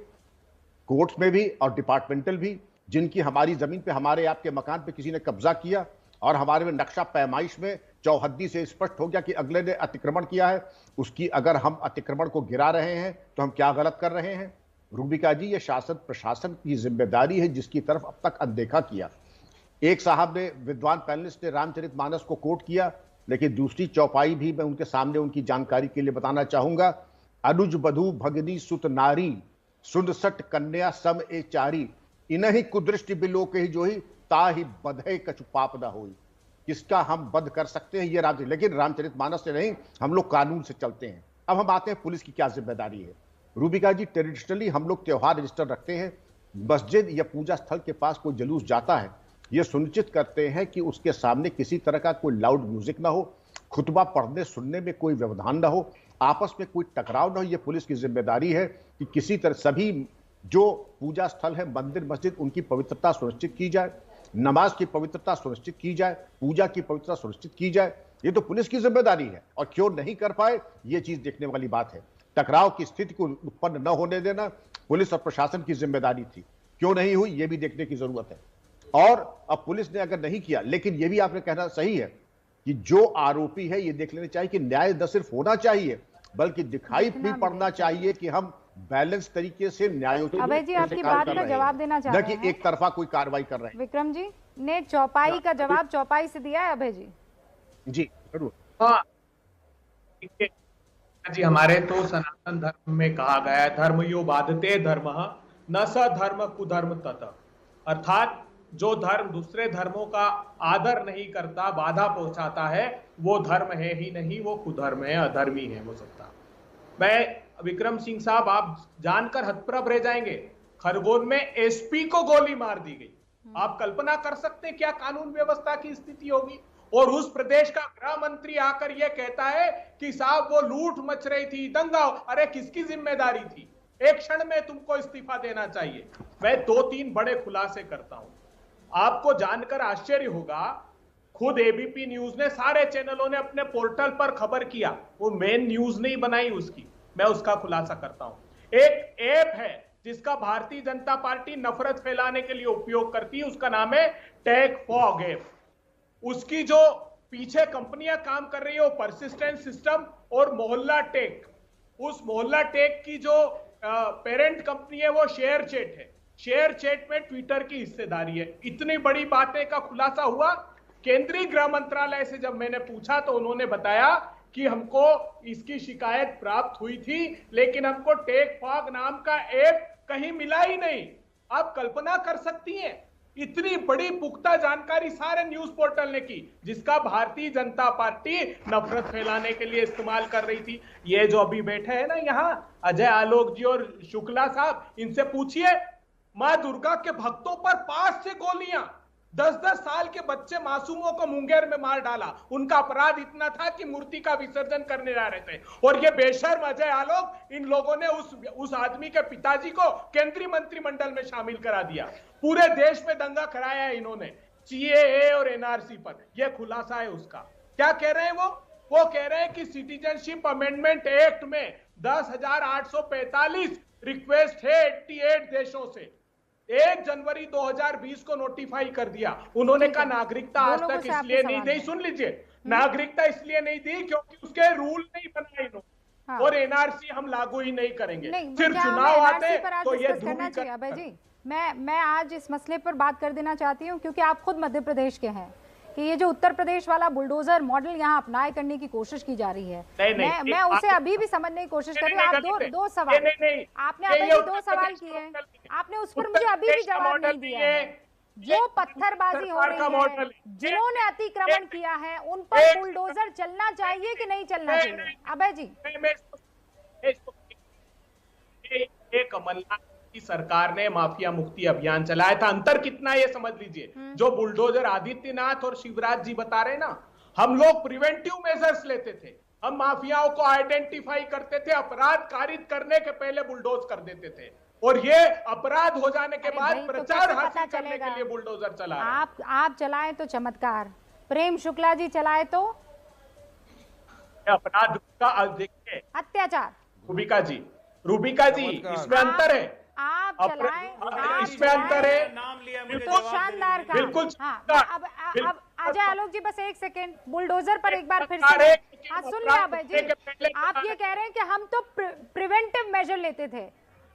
कोर्ट्स में भी और डिपार्टमेंटल भी, जिनकी हमारी जमीन पे, हमारे आपके मकान पे किसी ने कब्जा किया और हमारे में नक्शा पैमाइश में चौहद्दी से स्पष्ट हो गया कि अगले ने अतिक्रमण किया है, उसकी अगर हम अतिक्रमण को गिरा रहे हैं तो हम क्या गलत कर रहे हैं? रूबिका जी, ये शासन प्रशासन की जिम्मेदारी है, जिसकी तरफ अब तक अनदेखा किया। एक साहब ने, विद्वान पैनलिस्ट ने रामचरितमानस को कोट किया, लेकिन दूसरी चौपाई भी मैं उनके सामने उनकी जानकारी के लिए बताना चाहूंगा। अनुज बधू भगनी सुत नारी, सुंदसट कन्या सम ए चारी, इन्हीं कुदृष्टि बिलो के ही जो ही ताहि बधे कछु पाप ना होई, किसका हम बध कर सकते हैं ये राम, लेकिन रामचरितमानस से नहीं, हम लोग कानून से चलते हैं। अब हम आते हैं पुलिस की क्या जिम्मेदारी है। रूबिका जी, ट्रेडिशनली हम लोग त्योहार रजिस्टर रखते हैं, मस्जिद या पूजा स्थल के पास कोई जुलूस जाता है, ये सुनिश्चित करते हैं कि उसके सामने किसी तरह का कोई लाउड म्यूजिक ना हो, खुतबा पढ़ने सुनने में कोई व्यवधान ना हो, आपस में कोई टकराव ना हो। ये पुलिस की जिम्मेदारी है कि किसी तरह सभी जो पूजा स्थल है, मंदिर मस्जिद, उनकी पवित्रता सुनिश्चित की जाए, नमाज की पवित्रता सुनिश्चित की जाए, पूजा की पवित्रता सुनिश्चित की जाए। ये तो पुलिस की जिम्मेदारी है, और क्यों नहीं कर पाए ये चीज देखने वाली बात है। टकराव की स्थिति को उत्पन्न न होने देना पुलिस और प्रशासन की जिम्मेदारी थी, क्यों नहीं हुई ये भी देखने की जरूरत है। और अब पुलिस ने अगर नहीं किया, लेकिन ये भी आपने कहना सही है कि जो आरोपी है ये देख लेना चाहिए कि न्याय न सिर्फ होना चाहिए बल्कि दिखाई भी पड़ना चाहिए कि हम बैलेंस तरीके से न्यायोचित अभय जी आपकी बात का जवाब देना चाह रहे हैं, न कि एक तरफा कोई कार्रवाई कर रहे हैं। विक्रम जी ने चौपाई का जवाब चौपाई से दिया है अभय जी। जी जरूर। हाँ जी, हमारे तो सनातन धर्म में कहा गया है, धर्म यो बाधते धर्म न स धर्म कुधर्म तत, अर्थात जो धर्म दूसरे धर्मों का आदर नहीं करता, बाधा पहुंचाता है, वो धर्म है ही नहीं, वो कुधर्म है, अधर्मी है वो सत्ता। मैं विक्रम सिंह साहब, आप जानकर हतप्रभ रह जाएंगे, खरगोन में एसपी को गोली मार दी गई। आप कल्पना कर सकते हैं क्या कानून व्यवस्था की स्थिति होगी। और उस प्रदेश का गृह मंत्री आकर यह कहता है कि साहब वो लूट मच रही थी, दंगा। अरे किसकी जिम्मेदारी थी? एक क्षण में तुमको इस्तीफा देना चाहिए। मैं 2-3 बड़े खुलासे करता हूं, आपको जानकर आश्चर्य होगा। खुद एबीपी न्यूज ने, सारे चैनलों ने अपने पोर्टल पर खबर किया, वो मेन न्यूज नहीं बनाई उसकी। मैं उसका खुलासा करता हूं। एक ऐप है जिसका भारतीय जनता पार्टी नफरत फैलाने के लिए उपयोग करती है, उसका नाम है टेक फॉग ऐप। उसकी जो पीछे कंपनियां काम कर रही है वो परसिस्टेंट सिस्टम और मोहल्ला टेक। उस मोहल्ला टेक की जो पेरेंट कंपनी है वो शेयर चैट है। शेयर चैट में ट्विटर की हिस्सेदारी है। इतनी बड़ी बातें का खुलासा हुआ। केंद्रीय गृह मंत्रालय से जब मैंने पूछा तो उन्होंने बताया कि हमको इसकी शिकायत प्राप्त हुई थी, लेकिन हमको टेक फॉग नाम का ऐप कहीं मिला ही नहीं। आप कल्पना कर सकती हैं, इतनी बड़ी पुख्ता जानकारी सारे न्यूज पोर्टल ने की, जिसका भारतीय जनता पार्टी नफरत फैलाने के लिए इस्तेमाल कर रही थी। ये जो अभी बैठे हैं ना यहाँ अजय आलोक जी और शुक्ला साहब, इनसे पूछिए, मां दुर्गा के भक्तों पर 5 से गोलियां, 10-10 साल के बच्चे मासूमों को मुंगेर में मार डाला। उनका अपराध इतना था कि मूर्ति का विसर्जन करने जा रहे थे, और ये बेशर्म अजय आलोक, इन लोगों ने उस आदमी के पिताजी को केंद्रीय मंत्रिमंडल में शामिल करा दिया। पूरे देश में दंगा कराया है इन्होंने सीएए और एनआरसी पर। यह खुलासा है उसका। क्या कह रहे हैं वो कह रहे हैं कि सिटीजनशिप अमेंडमेंट एक्ट में 10,845 रिक्वेस्ट है 88 देशों से। 1 जनवरी 2020 को नोटिफाई कर दिया। उन्होंने कहा नागरिकता आज तक इसलिए नहीं दी, सुन लीजिए, नागरिकता इसलिए नहीं दी क्योंकि उसके रूल नहीं बनाए इन्होंने, और एनआरसी हम लागू ही नहीं करेंगे। सिर्फ चुनाव आते तो ये ध्रुवीकरण। अभय जी, मैं आज इस मसले पर बात कर देना चाहती हूँ, क्योंकि आप खुद मध्य प्रदेश के हैं, कि ये जो उत्तर प्रदेश वाला बुलडोजर मॉडल यहाँ अपनाए करने की कोशिश की जा रही है। मैं उसे अभी भी समझने की कोशिश कर रही हूँ। आप दो सवाल आपने अभी भी 2 सवाल किए हैं, आपने उस पर मुझे अभी भी जवाब नहीं दिया है। जो पत्थरबाजी हो रही है, जिन्होंने अतिक्रमण किया है, उन पर बुलडोजर चलना चाहिए कि नहीं चलना चाहिए? अभय जी, कमलनाथ की सरकार ने माफिया मुक्ति अभियान चलाया था। अंतर कितना है ये समझ लीजिए। जो बुलडोजर आदित्यनाथ और शिवराज जी बता रहे ना, हम लोग प्रिवेंटिव मेजर्स लेते थे, हम माफियाओं को आइडेंटिफाई करते थे, अपराध कारित करने के पहले बुलडोज कर देते थे, और ये अपराध हो जाने के बाद प्रचार हासिल करने के लिए बुलडोजर चला। आप चलाए तो चमत्कार, प्रेम शुक्ला जी चलाए तो अपराध का देखिए अत्याचार। रूबिका जी इसमें अंतर है। आप चलाएं, इसमें अंतर है। नाम लिया, बिल्कुल शानदार काम। बिल्कुल। अब अजय आलोक जी बस एक सेकेंड, बुलडोजर पर एक बार फिर से। सुन लिया अभय जी, आप ये कह रहे हैं कि हम तो प्रिवेंटिव मेजर लेते थे,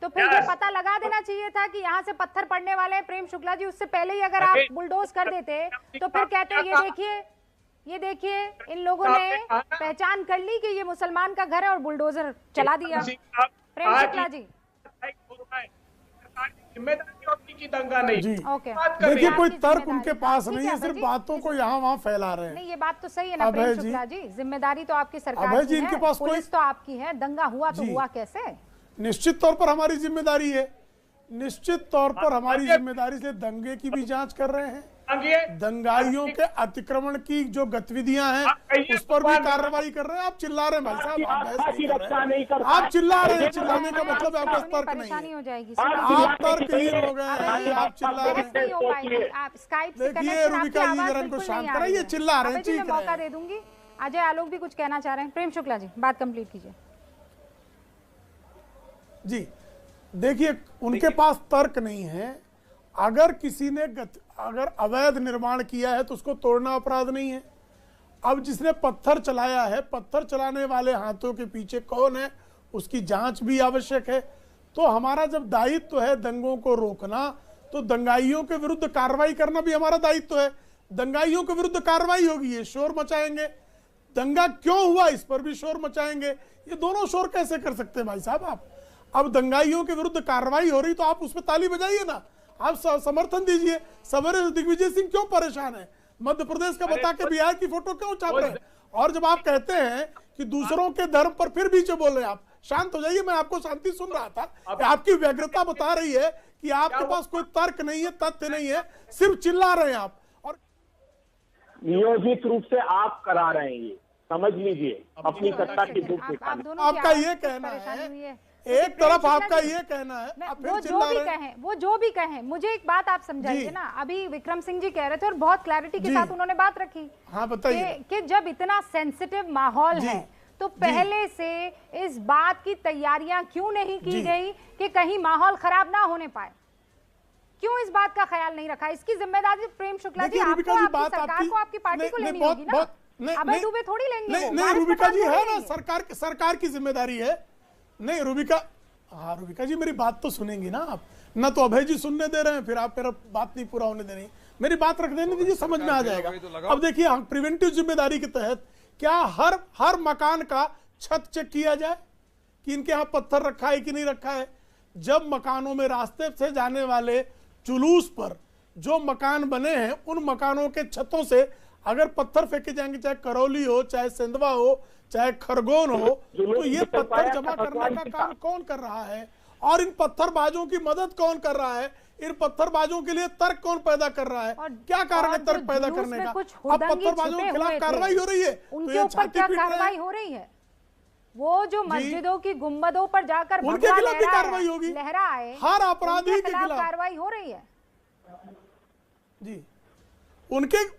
तो फिर ये पता लगा देना चाहिए था कि यहाँ से पत्थर पड़ने वाले हैं प्रेम शुक्ला जी, उससे पहले ही अगर आप बुलडोज कर देते तो फिर कहते ये देखिए इन लोगों ने पहचान कर ली कि ये मुसलमान का घर है और बुलडोजर चला दिया। प्रेम शुक्ला जी, जिम्मेदारी होती कि दंगा नहीं। जी। ओके। बात कर रहे देखिए हैं। कोई आपकी तर्क जिम्मेदारी। उनके पास ठीक नहीं है है, अभय सिर्फ जी। बातों को यहाँ वहाँ फैला रहे हैं। नहीं, ये बात तो सही है ना अभय प्रेम जी। शुक्ला जी, जिम्मेदारी तो आपकी सरकार अभय जी, की इनके है, पास कोई- पुलिस तो आपकी है, दंगा हुआ तो जी। हुआ कैसे? निश्चित तौर पर हमारी जिम्मेदारी है, निश्चित तौर पर हमारी जिम्मेदारी से दंगे की भी जांच कर रहे हैं, आगे दंगाइयों के अतिक्रमण की जो गतिविधियां हैं उस पर भी कार्रवाई कर रहे हैं। आप चिल्ला रहे हैं भाई साहब, आप बहस नहीं कर रहे हैं। आप चिल्ला रहे हैं, चिल्लाने का मतलब है आपका तर्क नहीं परेशानी है, हो जाएगी। आप तर्कहीन हो गए हैं, आप चिल्ला रहे बहस नहीं हो पाएगी। हैं। आप स्काइप से देखिए, कनेक्शन, आपकी रूबिका जी, आवाज जरा इनको बिल्कुल शांत नहीं आ रही कराइए, है। चिल्ला रहे हैं, अभय जी, मैं चीख रहे मौका हैं। दे दूंगी। अजय आलोक भी कुछ कहना चाह रहे हैं। प्रेम शुक्ला जी, बात कंप्लीट कीजिए। जी देखिए, उनके पास तर्क नहीं है। अगर किसी ने अगर अवैध निर्माण किया है तो उसको तोड़ना अपराध नहीं है। अब जिसने पत्थर चलाया है, पत्थर चलाने वाले हाथों के पीछे कौन है, उसकी जांच भी आवश्यक है। तो हमारा जब दायित्व है दंगों को रोकना, तो दंगाइयों के विरुद्ध कार्रवाई करना भी हमारा दायित्व है। दंगाइयों के विरुद्ध कार्रवाई होगी, ये शोर मचाएंगे, दंगा क्यों हुआ इस पर भी शोर मचाएंगे। ये दोनों शोर कैसे कर सकते हैं भाई साहब आप? अब दंगाइयों के विरुद्ध कार्रवाई हो रही तो आप उस पर ताली बजाइए ना, आप समर्थन दीजिए। सवेरे दिग्विजय सिंह क्यों परेशान है, मध्य प्रदेश का बता के बिहार की फोटो क्यों छाप रहे हैं? और जब आप कहते हैं कि दूसरों के धर्म पर फिर बीच बोल रहे हैं, आप शांत हो जाइए। मैं आपको शांति सुन रहा था, आपकी व्यग्रता बता रही है कि आपके पास कोई तर्क नहीं है, तथ्य नहीं है, सिर्फ चिल्ला रहे हैं आप। और नियोजित रूप से आप करा रहे हैं, ये समझ लीजिए अपनी सत्ता की दुख दिखाने। आपका ये कहना है, एक तरफ आपका ये कहना है, आप फिर वो चिल्ला जो भी रहे हैं। कहें, वो जो भी कहें, मुझे एक बात आप समझाइए जी। ना। अभी विक्रम सिंह जी कह रहे थे और बहुत क्लैरिटी के जी। साथ उन्होंने बात रखी। हाँ बताइए। कि जब इतना सेंसिटिव माहौल जी। है तो पहले से इस बात की तैयारियां क्यों नहीं की जी। गई कि कहीं माहौल खराब ना होने पाए? क्यों इस बात का ख्याल नहीं रखा? इसकी जिम्मेदारी प्रेम शुक्ला जी, देखिए, आपको, रूबिका जी, आपकी बात सरकार आपकी- को, आपकी पार्टी नहीं, को नहीं, लेनी बहुत- होगी ना। बहुत- नहीं, अभय नहीं, दुबे थोड़ी लेंगे नहीं वो, नहीं वारिस रूबिका पठान जी थोड़ी है ना, लेंगे। सरकार की जिम्मेदारी है। नहीं रूबिका, हाँ रूबिका जी मेरी बात तो सुनेंगी ना आप, ना तो अभय जी सुनने दे रहे हैं, फिर आप मेरा बात नहीं पूरा होने दे रही। मेरी बात रख देने दीजिए, समझ में आ जाएगा। अब देखिए, हम प्रिवेंटिव जिम्मेदारी के तहत क्या हर मकान का छत चेक किया जाए कि इनके यहाँ पत्थर रखा है कि नहीं रखा है। जब मकानों में रास्ते से जाने वाले जुलूस पर जो मकान बने हैं, उन मकानों के छतों से अगर पत्थर फेंके जाएंगे, चाहे करौली हो, चाहे सेंधवा हो, चाहे खरगोन हो, तो ये पत्थर जमा करने का काम कौन कर रहा है? और इन पत्थरबाजों की मदद कौन कर रहा है? इन पत्थरबाजों के लिए तर्क कौन पैदा कर रहा है? क्या कारण है तर्क पैदा करने का? अब पत्थरबाजों के खिलाफ कार्रवाई हो रही है, तो उनके ये ऊपर छाती क्या पीट रहे हैं। कार्रवाई हो रही है? वो जो मस्जिदों की गुंबदों पर जाकर उनके भगवा खिलाफ भी लहराए- कार्रवाई होगी। लहराए, हर अपराधी उनके के खिलाफ खिलाफ कार्रवाई हो रही है। जी,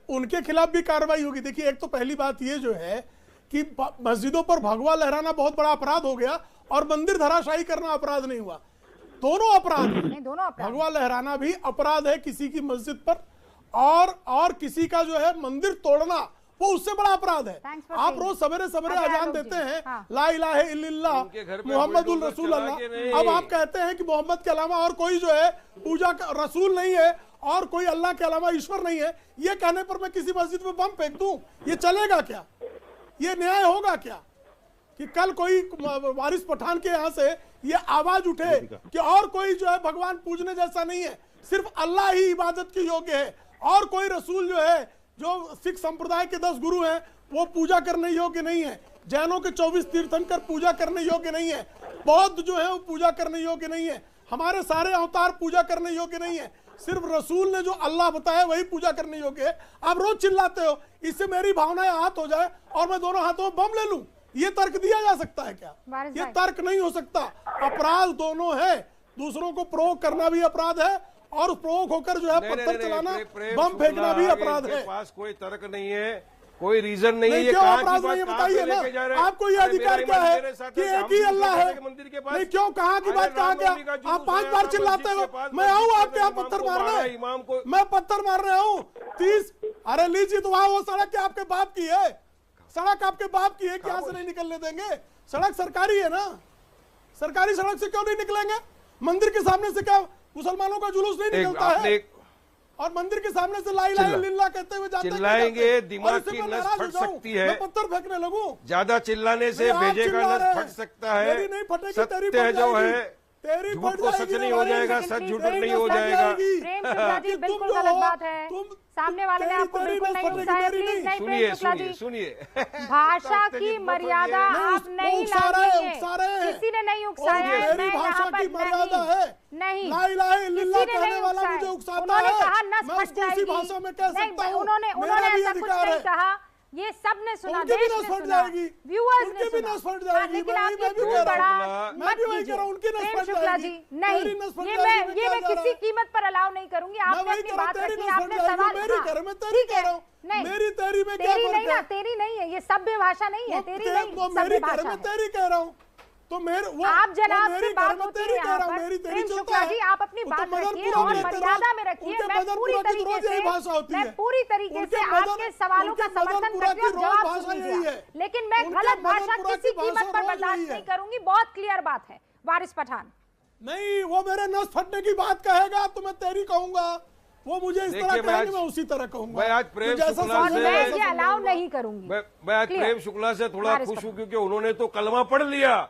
उनके खिलाफ भी कार्रवाई होगी। देखिए, एक तो पहली बात ये जो है कि मस्जिदों पर भगवा लहराना बहुत बड़ा अपराध हो गया और मंदिर धराशायी करना अपराध नहीं हुआ। दोनों अपराध हैं। नहीं, दोनों अपराध। भगवा लहराना भी अपराध है किसी की मस्जिद पर, और किसी का जो है मंदिर तोड़ना, वो उससे बड़ा अपराध है। Thanks for आप saying. रोज सवेरे सवेरे अजय अजान आलोक देते जी, हैं, हाँ। ला इलाहा इल्लल्लाह उनके घर पे मुहम्मदुल बुलडोजर रसूल चला अल्लाह। के नहीं। अब आप कहते हैं कि मोहम्मद के अलावा और कोई जो है पूजा का रसूल नहीं है और कोई अल्लाह के अलावा ईश्वर नहीं है, ये कहने पर मैं किसी मस्जिद में बम फेंक दूं, ये चलेगा क्या? ये न्याय होगा क्या कि कल कोई वारिस पठान के यहाँ से ये आवाज उठे कि और कोई जो है भगवान पूजने जैसा नहीं है, सिर्फ अल्लाह ही इबादत के योग्य है, और कोई रसूल जो है, जो सिख संप्रदाय के 10 गुरु हैं, वो पूजा करने योग्य नहीं है, जैनों के 24 तीर्थंकर पूजा करने योग्य नहीं है, बौद्ध जो है वो पूजा करने योग्य नहीं है, हमारे सारे अवतार पूजा करने योग्य नहीं है, सिर्फ रसूल ने जो अल्लाह बताया वही पूजा करने योग्य है। आप रोज चिल्लाते हो, इससे मेरी भावनाएं आहत हो जाए और मैं दोनों हाथों में बम ले लूं, ये तर्क दिया जा सकता है क्या? वारिस ये भाई। तर्क नहीं हो सकता। अपराध दोनों है, दूसरों को प्रोवोक करना भी अपराध है और प्रोवोक होकर जो है पत्थर चलाना, बम फेंकना भी अपराध है। पास कोई तर्क नहीं है, कोई रीजन नहीं है। नहीं, ये क्यों कहाँ की अपराध बात नहीं है कहाँ पे बताइए लेके जा रहे ना। हैं? आपको ये अरे अधिकार मेरा क्या ईमान है मेरे साथ कि है, एक हम ही दूसरे अल्लाह है? के मंदिर के पास। नहीं, क्यों कहाँ की अरे बात कहाँ राम क्या? नवमी का जुलूस आप 5 है, बार राम चिल्लाते मस्जिद हो, के पास, मैं आऊँ मस्जिद आपके यहाँ के पत्थर इमाम को मारने? मारा, इमाम को मैं पत्थर मारने आऊँ 30? अरे लीजिए, तो वहाँ वो सड़क क्या आपके बाप की है? सड़क आपके बाप की है, यहाँ से नहीं निकलने देंगे? सड़क सरकारी है ना, सरकारी सड़क से क्यों नहीं निकलेंगे? मंदिर के सामने से क्या मुसलमानों का जुलूस नहीं निकलता है? और मंदिर के सामने से ला इलाहा इल्लल्लाह कहते हुए जाते हैं, चिल्लाएंगे, दिमाग की नस फट सकती है। मैं पत्थर फेंकने लगूं? ज्यादा चिल्लाने से नहीं, आप भेजे का चिल्ला नस रहे फट हैं। सकता है। मेरी नहीं फटेगी, तेरी सत्य फट जो जाएगी। है तेरी झूठ फट को सच जाएगी नहीं रे हो भाई। जाएगा, सच तेरी झूठा नहीं तो हो फट जाएगा। जाएगी। प्रेम शुक्ला जी कि तुम बिल्कुल जो गलत हो, बात है। तुम- सामने वाले ने तेरी- आपको तेरी बिल्कुल नस नहीं फटेगी, उकसाया। मेरी प्लीज नहीं, सुनिए प्रेम शुक्ला सुनिए जी, सुनिए भाषा तेरी की मत मर्यादा बोलिए। आप नहीं उकसा रहे लाएंगे। उकसा रहे किसी ने नहीं और उकसाया है। मेरी मैं भाषा यहाँ पर की मर्यादा है। नहीं, ला इलाहा इल्लल्लाह किसी ने कहने नहीं वाला उकसाया। मुझे उकसाता उन्होंने है। कहा नस मैं फट उसको उसी जाएगी। भाषा में कह नहीं, सकता हूँ। उन्होंने मेरा भी ऐसा कुछ अधिकार नहीं है। कहा। ये सब ने सुना, उनकी भी देश नस ने फट सुना, जाएगी। व्यूअर्स उनकी ने भी सुना। नस फट हाँ, जाएगी। लेकिन मैं आप भी ये कह क्यों रहा बड़ा हूँ। मैं मत भी वही कीजिए। कह रहा हूँ, उनकी नस प्रेम फट शुक्ला जाएगी। जी नहीं, तेरी नस फट ये जाएगी, मैं क्या जा रहा किसी है? कीमत पर अलाउ नहीं करूंगी। मैं आपने वही अपनी कह रहा हूँ, बात तेरी रखी, नस फट आपने जाएगी। सवाल मेरी हाँ, कह रहा हूँ, मैं तेरी ठीक कह है। रहा हूँ। नहीं, मेरी तेरी में क्या तेरी फर्क नहीं ना, है? तेरी नहीं है, ये सभ्य भाषा नहीं है, तेरी नहीं, वो सभ्य मेरी घर भाषा में है। तेरी कह रहा हूँ। तो मेरे वो आप जनाब वो से मेरी घर बात में होती तेरी है कह यहाँ रहा हूँ, पर। मेरी तेरी प्रेम चलता शुक्ला है। जी आप अपनी वो तो बात मदनपुरा रखिए की और तरह- मर्यादा में रखिए। उनके मैं पूरी मदनपुरा की तरीके रोज यही से भाषा होती है। मैं पूरी तरीके उनके से मदन- आपके सवालों का उनके समर्थन मदनपुरा करती हूँ। की रोज जवाब भाषा सुन यही लीजिए। है। लेकिन मैं उनके गलत भाषा मदनपुरा किसी की भाषा कीमत पर रोज बर्दाश्त यही है। नहीं करूंगी। बहुत क्लियर बात है वारिस पठान। नहीं, वो मेरे नस फटने की बात कहेगा तो मैं तेरी कहूंगा। वो मुझे इस तरह देखिए, मैं कहेंगे, आज- मैं उसी तरह कहूंगा। मैं आज प्रेम तो जैसा शुक्ला और समझे से- मैं वैसा ये अलाउ समझाऊंगा। नहीं करूंगी। मैं आज Clear। प्रेम शुक्ला से थोड़ा वारिस खुश पठान। हूँ क्योंकि उन्होंने तो कलमा पढ़ लिया।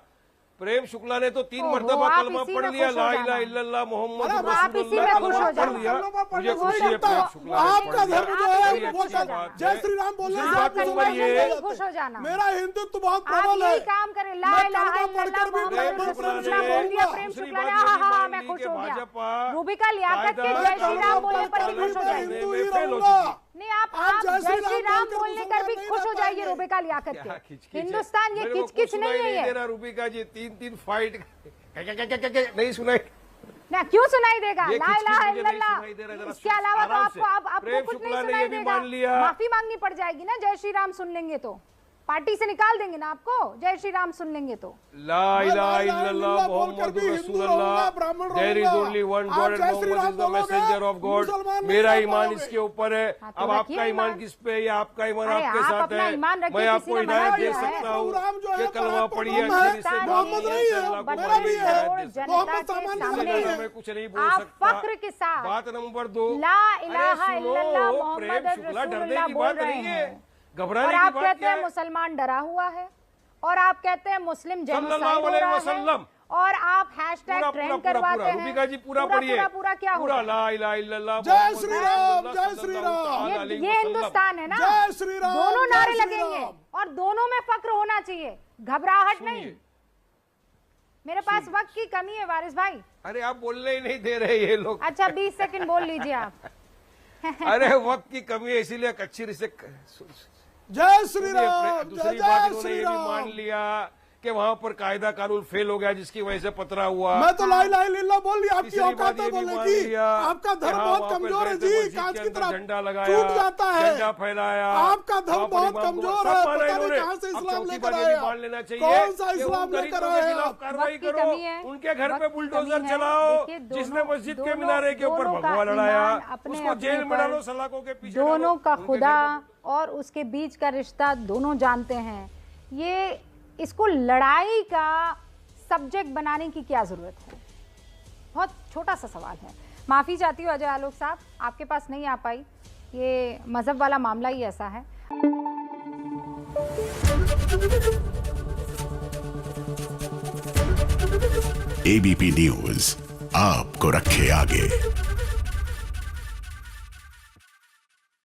प्रेम शुक्ला ने तो 3 ओहो, मर्तबा आप कलमा इसी पढ़ में लिया, खुश हो ला जाना। इलाहा इल्लल्लाह मोहम्मद अरे आप इसी में रसूलुल्लाह खुश हो कलमा जाना। पढ़ लिया। मुझे वो खुशी है तो- प्रेम शुक्ला ने आपका पढ़ लिया। धर्म जो आप है इसी में वो खुश हो जाना। जय श्री राम बोलने दूसरी से बात आप नंबर मुसलमान ये- हो जाते हैं। खुश हो जाना। मेरा हिंदुत्व बहुत आप प्रबल है। यही काम करें, ला मैं इलाहा कलमा इल्लल्लाह पढ़कर भी मोहम्मद प्रेम रसूलुल्लाह शुक्ला बोल दिया। ने- प्रेम दूसरी शुक्ला ने बात ये हाँ मान मैं ली खुश कि हो गया। भाजपा रूबिका लियाकत के कायदा जय श्री राम बोलने पर भी खुश हो मैं जाएगी। हिंदू ही फेल हो रहूंगा। चुकी। नहीं, आप जय श्री राम बोलने कर भी खुश हो जाइए। रूबिका लियाकत क्या के खिचखिच है? हिंदुस्तान ये मेरे को किचकिच कुछ नहीं है सुनाई ये दे रहा रूबिका जी, 3 फाइट नहीं सुनाई। ना क्यों सुनाई देगा। ये ला खिचखिच इलाहा मुझे नहीं इल्लल्लाह। सुनाई दे रहा, जरा इसके अलावा तो आराम आपको से। आपको प्रेम कुछ नहीं शुक्ला ने सुनाई ये भी देगा। मान लिया। माफी मांगनी पड़ जाएगी ना जय श्री राम सुन लेंगे तो। पार्टी से निकाल देंगे ना आपको जय श्री राम सुन लेंगे तो। ला इलाहा इल्लल्लाह मोहम्मद रसूलुल्लाह, there is only one God and Mohammed is the messenger of God. मेरा ईमान इसके ऊपर है। हाँ, तो अब रखिए आपका ईमान ईमान। किस पे है या आपका ईमान अरे, आपके आप साथ अपना है। ईमान रखिए, मैं किसी आपको ने मना हिदायत दे किया है। सकता हूँ प्रोग्राम जो है, कि कलमा पढ़िए, प्रोग्राम है, अच्छे से मोहम्मद बोलिए, नहीं है, अल्लाह को मेरा भी है। मानिए। जनता मोहम्मद के सामान सामने नहीं है। मैं कुछ नहीं बोल आप सकता। फक्र के साथ बात नंबर 2, ला इलाहा इल्लल्लाह मोहम्मद प्रेम शुक्ला डरने रसूलुल्लाह की बोल बात रहे नहीं हैं। है, और घबराने आप की बात कहते क्या हैं है। मुसलमान डरा हुआ है और आप कहते हैं मुस्लिम जेनोसाइड सल्लल्लाहु हो अलैहि रहा वसल्लम। है और आप हैशटैग पूरा ट्रेंड पूरा करवाते पूरा हैं। रूबिका जी पूरा पढ़िए। पूरा क्या पूरा होगा। ला इलाहा इल्लल्लाह जय मोहम्मद श्री राम, रसूलुल्लाह जय श्री सल्लल्लाहु राम। ताला अलैहि ये वसल्लम। हिंदुस्तान है ना। जय श्री राम, दोनों जय नारे श्री लगेंगे राम। और दोनों में फक्र होना चाहिए, घबराहट नहीं। सुनिए। मेरे पास वक्त की कमी है वारिस भाई। अरे आप बोलने ही नहीं दे रहे ये लोग। अच्छा 20 सेकंड बोल लीजिए आप। अरे वक्त की कमी है इसीलिए कच्ची से जय श्री राम, दूसरी जय बात जय इन्होंने श्री ये भी मान राम। लिया कि वहां पर कायदा कानून फेल हो गया जिसकी वजह से पथरा हुआ। मैं तो ला इलाहा इल्लल्लाह बोल लिया। आपकी तीसरी औकात बात है ये भी बोलने मान की। लिया आपका कि धर्म हाँ, बहुत वहाँ पे कमजोर है गए थे, जी, मस्जिद कांच के की अंदर तरफ झंडा लगाया, टूट जाता है। झंडा फहराया। आपका धर्म वहाँ पर बहुत इमाम को कमजोर सब है, माना पता नहीं इन्होंने। कहाँ से अब इस्लाम चौथी लेकर बात ये आए भी आप। मान लेना चाहिए कौन सा कि इस्लाम उन गरीबों लेकर के आए खिलाफ आप। कार्रवाई वक्त की करो, कमी है, उनके घर पे वक्त की बुलडोजर कमी है। चलाओ। देखिए, जिसने मस्जिद के दोनों- मीनारे के ऊपर दोनों का भगवा लड़ाया ईमान अपने उसको अपने जेल में पर, डालो, सलाखों के पीछे दोनों डालो। का उनके खुदा घर पे- और उसके बीच का रिश्ता दोनों जानते हैं। ये इसको लड़ाई का सब्जेक्ट बनाने की क्या जरूरत है। बहुत छोटा सा सवाल है। माफी चाहती हूँ अजय आलोक साहब, आपके पास नहीं आ पाई। ये मजहब वाला मामला ही ऐसा है। एबीपी न्यूज आपको रखे आगे।